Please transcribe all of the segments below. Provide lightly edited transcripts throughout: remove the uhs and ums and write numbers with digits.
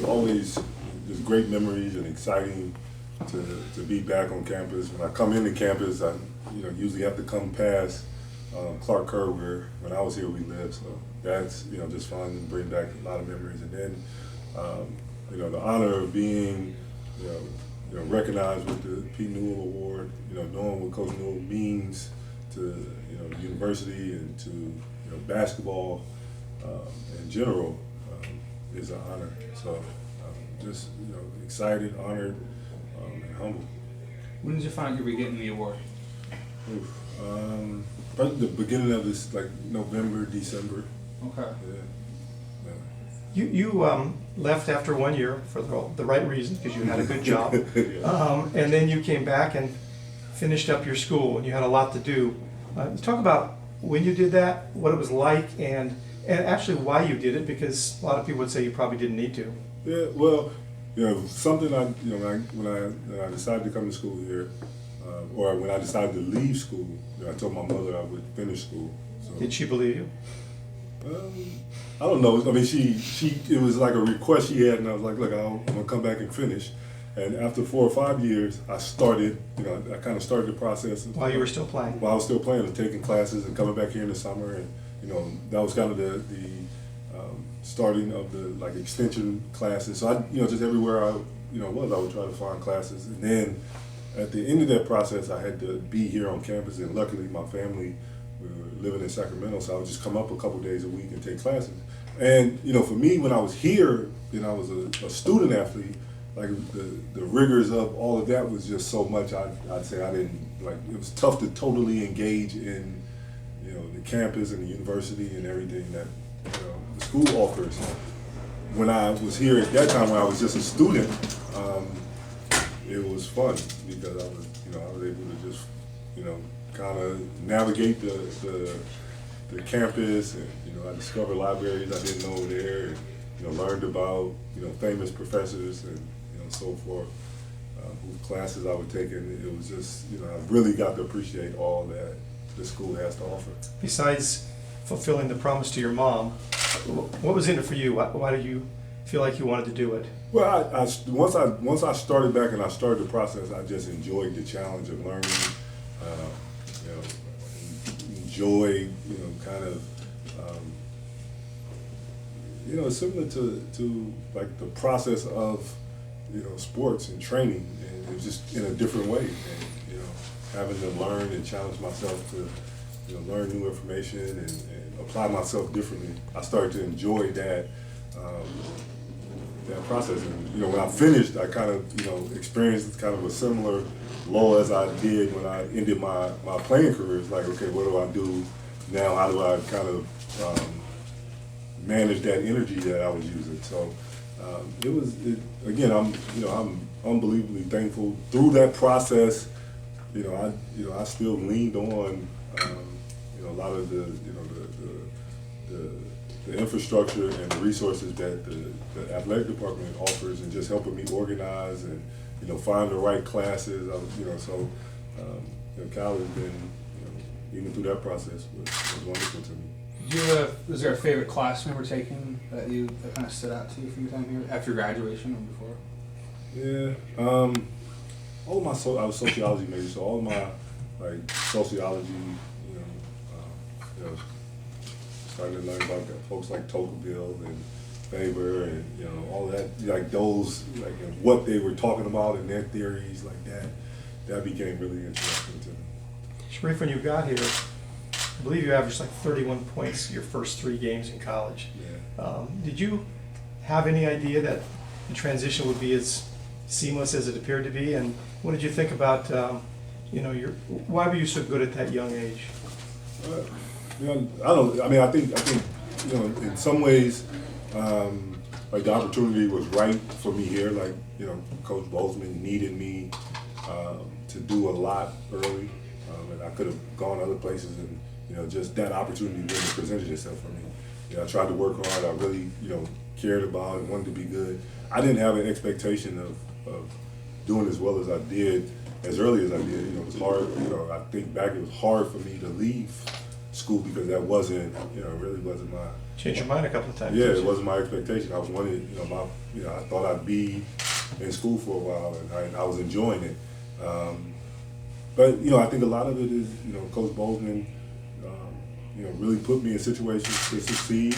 always just great memories and exciting to be back on campus. When I come into campus, I usually have to come past Clark Kerr, where when I was here we lived. So that's just fun and bring back a lot of memories. And then the honor of being recognized with the P. Newell Award. Knowing what Coach Newell means to the university and to basketball in general is an honor. So just excited, honored, and humble. When did you find you were getting the award? Probably the beginning of this, like November, December. Okay. Yeah. You left after 1 year for the right reason, because you had a good job. Yeah. And then you came back and finished up your school, and you had a lot to do. Talk about when you did that, what it was like, and actually why you did it, because a lot of people would say you probably didn't need to. Yeah, well, something when I decided to come to school here, or when I decided to leave school, I told my mother I would finish school. So, Did she believe you? I don't know. I mean, it was like a request she had, and I was like, look, I'm gonna come back and finish. And after 4 or 5 years, I started. I kind of started the process While you were still playing? While I was still playing, and taking classes and coming back here in the summer, and that was kind of the starting of the extension classes. So I just everywhere I was, I would try to find classes, and then at the end of that process, I had to be here on campus, and luckily my family were living in Sacramento, so I would just come up a couple days a week and take classes. And for me, when I was here, I was a student athlete. Like the rigors of all of that was just so much. I'd say I didn't like. It was tough to totally engage in the campus and the university and everything that the school offers. When I was here at that time, when I was just a student, it was fun because I was able to just kind of navigate the campus, and I discovered libraries I didn't know were there, and learned about famous professors and so forth, whose classes I would take, and it was just I really got to appreciate all that the school has to offer. Besides fulfilling the promise to your mom, what was in it for you? Why did you feel like you wanted to do it? Well, once I started back and I started the process, I just enjoyed the challenge of learning. Enjoyed kind of similar to like the process of sports and training, and it was just in a different way, and having to learn and challenge myself to learn new information and apply myself differently. I started to enjoy that process, and when I finished, I kind of experienced kind of a similar low as I did when I ended my playing career. It's like, okay, what do I do now? How do I kind of manage that energy that I was using? So again, I'm unbelievably thankful through that process. I still leaned on a lot of the infrastructure and the resources that the athletic department offers, and just helping me organize and find the right classes. So Cal has been even through that process was wonderful to me. Was there a favorite class you were taking that kind of stood out to you from your time here after graduation or before? Yeah, all my I was sociology major, so all my sociology, started to learn about folks like Tocqueville and Faber and all that, those and what they were talking about and their theories that became really interesting to me. Shareef, when you got here, I believe you averaged 31 points your first 3 games in college. Yeah. Did you have any idea that the transition would be as seamless as it appeared to be? And what did you think about, why were you so good at that young age? I think in some ways, the opportunity was right for me here. Coach Bozeman needed me to do a lot early, and I could have gone other places, and just that opportunity really presented itself for me. I tried to work hard. I really cared about it, wanted to be good. I didn't have an expectation of doing as well as I did as early as I did. It was hard. I think back, it was hard for me to leave school because that wasn't, really wasn't Changed your mind a couple of times. Yeah, didn't it you? wasn't my expectation. I was wanting, I thought I'd be in school for a while, and I was enjoying it. But I think a lot of it is, Coach Bozeman, really put me in situations to succeed.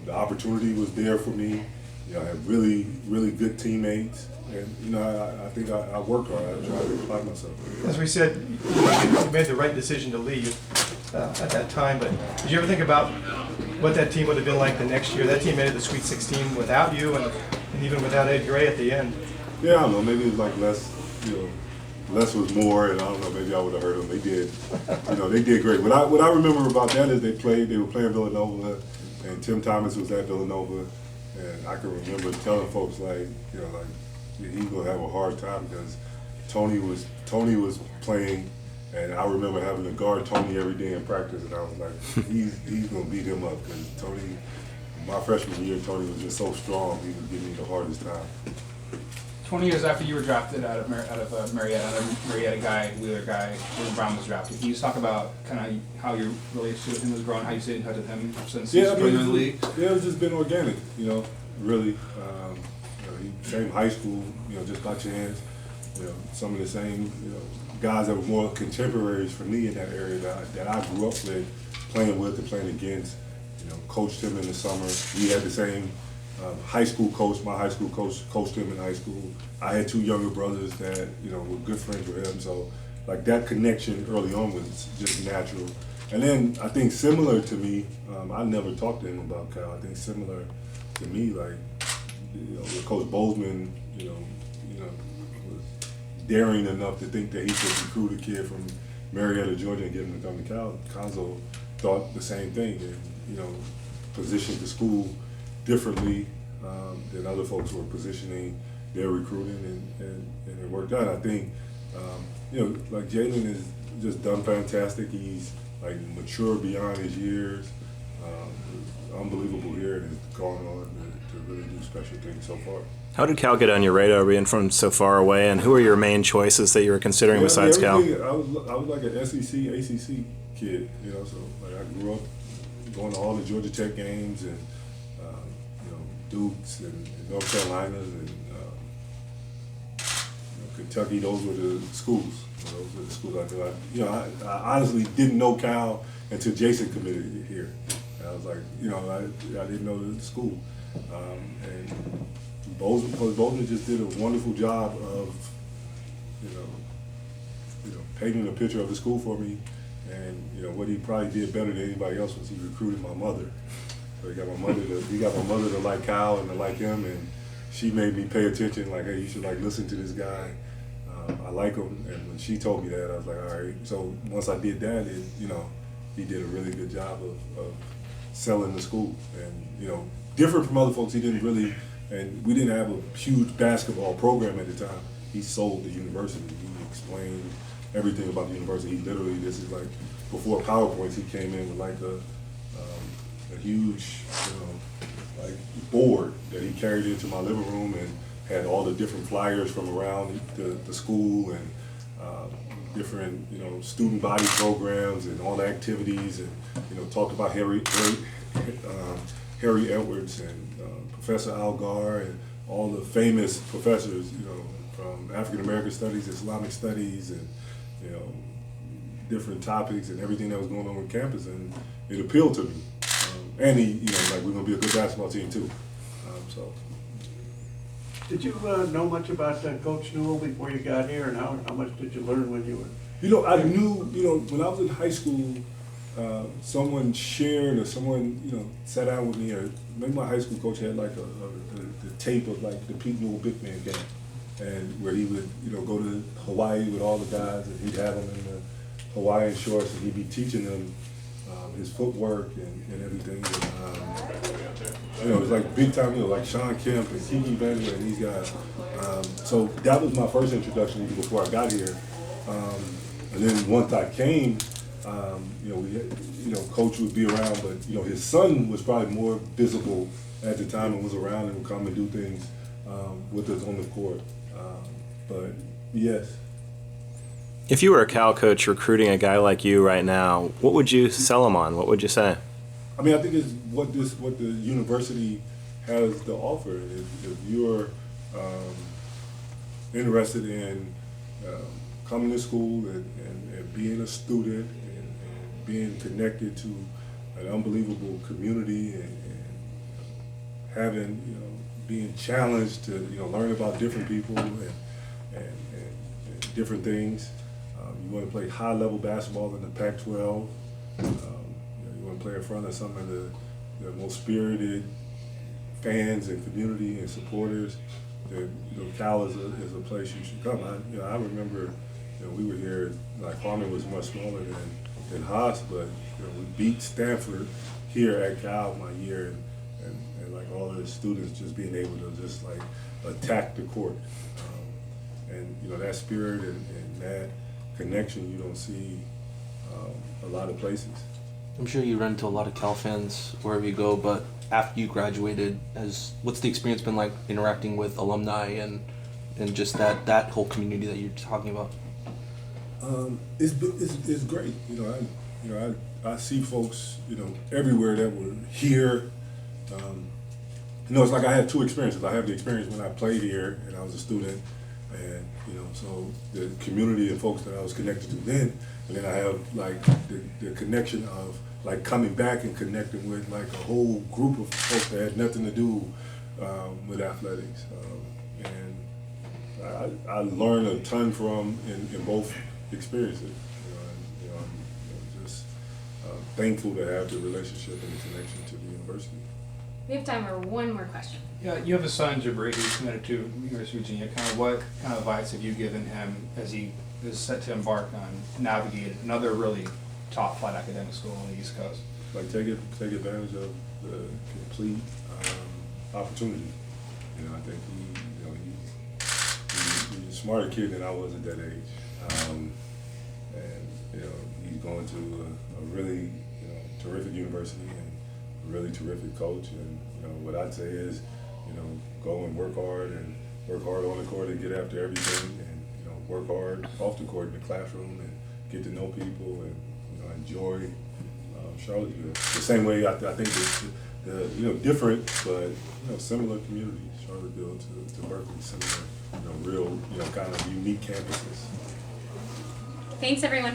The opportunity was there for me. I had really, really good teammates, and I think I worked hard. I tried to apply myself. As we said, you made the right decision to leave at that time, but did you ever think about what that team would have been like the next year? That team made it the Sweet 16 without you and even without Ed Gray at the end. Yeah, I don't know. Maybe it was like less was more, and I don't know. Maybe I would have heard them. They did, they did great. What I remember about that is they were playing Villanova, and Tim Thomas was at Villanova, and I can remember telling folks he's gonna have a hard time because Tony was playing, and I remember having to guard Tony every day in practice, and I was like, he's gonna beat him up because Tony. My freshman year, Tony was just so strong. He was giving me the hardest time. 20 years after you were drafted out of Marietta, another Marietta guy, Wheeler guy, William Brown was drafted. Can you just talk about kind of how your relationship with him has grown, how you stayed in touch with him since he's joined the league? Yeah, it's just been organic, really. Same high school, just by chance. Some of the same, guys that were more contemporaries for me in that area that I grew up with, playing with and playing against. Coached him in the summer. We had the same high school coach. My high school coach coached him in high school. I had two younger brothers that were good friends with him. So that connection early on was just natural. And then I think similar to me, I never talked to him about Cal. I think similar to me, with Coach Bozeman, was daring enough to think that he could recruit a kid from Marietta, Georgia, and get him to come to Cal. Conzo thought the same thing, and positioned the school differently than other folks were positioning their recruiting, and it worked out. I think Jalen has just done fantastic. He's mature beyond his years. Unbelievable here, and has gone on to really do special things so far. How did Cal get on your radar being from so far away, and who are your main choices that you were considering besides Cal? I was like an SEC, ACC kid, so I grew up going to all the Georgia Tech games and Dukes and North Carolinas and Kentucky. Those were the schools. Those were the schools I knew. I honestly didn't know Cal until Jason committed here. And I was like, I didn't know the school. And Bozeman just did a wonderful job of, painting a picture of the school for me. And what he probably did better than anybody else was he recruited my mother. So he got my mother to like Kyle and to like him, and she made me pay attention. Like, hey, you should listen to this guy. I like him, and when she told me that, I was like, all right. So once I did that, he did a really good job of selling the school, and different from other folks. He didn't really, and we didn't have a huge basketball program at the time. He sold the university. He explained everything about the university. He literally, this is before PowerPoints, he came in with a huge, board that he carried into my living room and had all the different flyers from around the school and different, student body programs and all the activities, and talked about Harry Edwards and Professor Algar and all the famous professors, from African American studies, Islamic studies, and different topics and everything that was going on on campus, and it appealed to me. And he, we're gonna be a good basketball team too. So. Did you know much about Coach Newell before you got here, and how much did you learn when you were? I knew, when I was in high school, someone shared or someone, sat down with me, or maybe my high school coach had the tape of the Pete Newell Big Man game, and where he would, go to Hawaii with all the guys, and he'd have them in the Hawaiian shorts, and he'd be teaching them his footwork and everything. And, it was big time, like Sean Kemp and Kiki Bender and these guys. So that was my first introduction even before I got here. And then once I came, Coach would be around, but his son was probably more visible at the time and was around and would come and do things with us on the court. But yes. If you were a Cal coach recruiting a guy like you right now, what would you sell him on? What would you say? I mean, I think it's what the university has to offer. If you're interested in coming to school and being a student and being connected to an unbelievable community and having, being challenged to, learn about different people and different things. You want to play high-level basketball in the Pac-12. You want to play in front of some of the most spirited fans and community and supporters. Cal is a place you should come. I remember, we were here. Like Harmon was much smaller than Haas, but we beat Stanford here at Cal my year, and like all the students just being able to just like attack the court, and that spirit and that connection you don't see a lot of places. I'm sure you run into a lot of Cal fans wherever you go, but after you graduated, what's the experience been like interacting with alumni and just that whole community that you're talking about? It's great. I see folks everywhere that were here. It's like I had two experiences. I have the experience when I played here and I was a student, and so the community and folks that I was connected to then, and then I have like the connection of like coming back and connecting with like a whole group of folks that had nothing to do with athletics, and I learned a ton from in both experiences. I'm just thankful to have the relationship and the connection to the university. We have time for one more question. Yeah, you have a son, Jabri, who's committed to University of Virginia. What kind of advice have you given him as he is set to embark on navigating another really top flight academic school on the East Coast? Like take advantage of the complete opportunity. I think he's a smarter kid than I was at that age, and he's going to a really terrific university and a really terrific coach. And what I'd say is go and work hard on the court and get after everything, and work hard off the court in the classroom and get to know people and enjoy Charlottesville. The same way I think the different but similar communities, Charlottesville to Berkeley, similar real kind of unique campuses. Thanks everyone.